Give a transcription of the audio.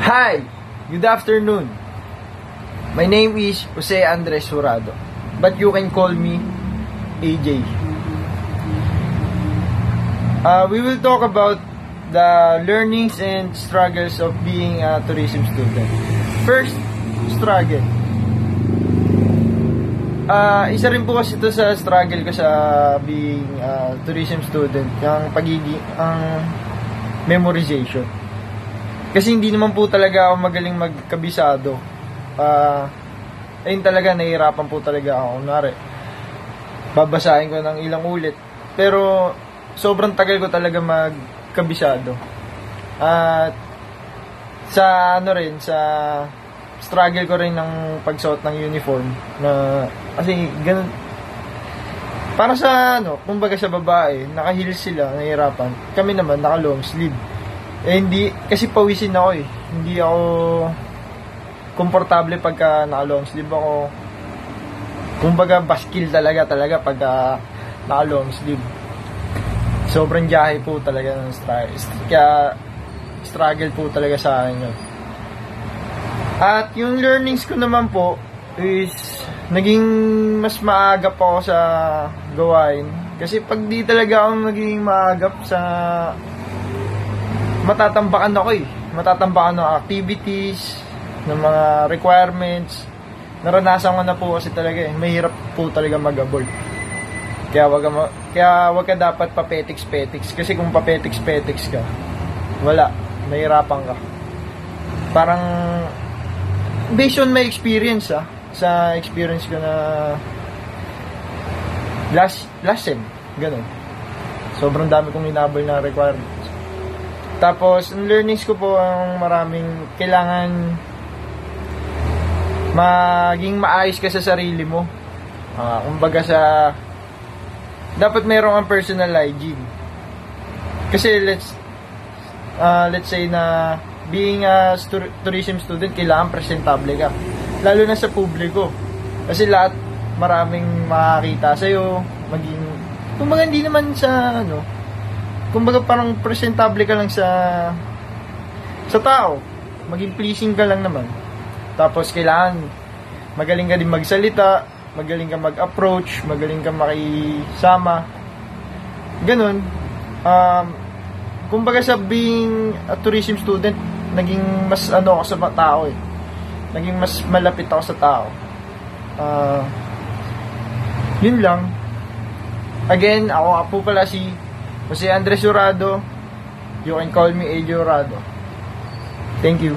Hi! Good afternoon. My name is Jose Andres Jurado, but you can call me AJ. We will talk about the learnings and struggles of being a tourism student. First, struggle. Isa rin po kasi ito sa struggle ko sa being a tourism student, yung pagiging memorization. Kasi hindi naman po talaga ako magaling magkabisado. Ayun talaga, nahihirapan po talaga ako. Kunwari, babasahin ko ng ilang ulit. Pero, sobrang tagal ko talaga magkabisado. At, sa struggle ko rin ng pagsuot ng uniform. Kasi, ganun. Para sa, kumbaga sa babae, naka-heels sila, nahihirapan. Kami naman, naka-long sleeve. Hindi, kasi pawisin ako eh. Hindi ako komportable pagka naka-long sleeve ako. Kumbaga baskil talaga pagka naka-long sleeve. Sobrang jahe po talaga ng struggle. Kaya struggle po talaga sa akin yun. At yung learnings ko naman po is naging mas maagap ako sa gawain. Kasi pag di talaga ako naging maagap sa matatambakan ako eh. Matatambakan ng activities, ng mga requirements. Naranasan ko na po kasi talaga eh. Mahirap po talaga mag-abort. Kaya wag ka dapat papetiks-petiks. Kasi kung papetiks-petiks ka, wala. Mahirapan ka. Parang, based on my experience sa experience ko na last sem, ganun. Sobrang dami kong inabol na requirements. Tapos, ang learnings ko po ang maraming kailangan maging maayos ka sa sarili mo. Kumbaga dapat mayroong ang personal hygiene. Kasi let's say na being a tourism student, kailangan presentable ka. Lalo na sa publiko. Kasi maraming makakita sa'yo, kumbaga hindi naman sa kumbaga parang presentable ka lang sa tao. Maging pleasing ka lang naman. Tapos kailangan magaling ka din magsalita, magaling ka mag-approach, magaling ka makisama. Ganun. Kumbaga sa being a tourism student, naging mas ako sa tao eh. Naging mas malapit ako sa tao. Yun lang. Again, ako po pala si Jose Andres Jurado. You can call me AJ Jurado. Thank you.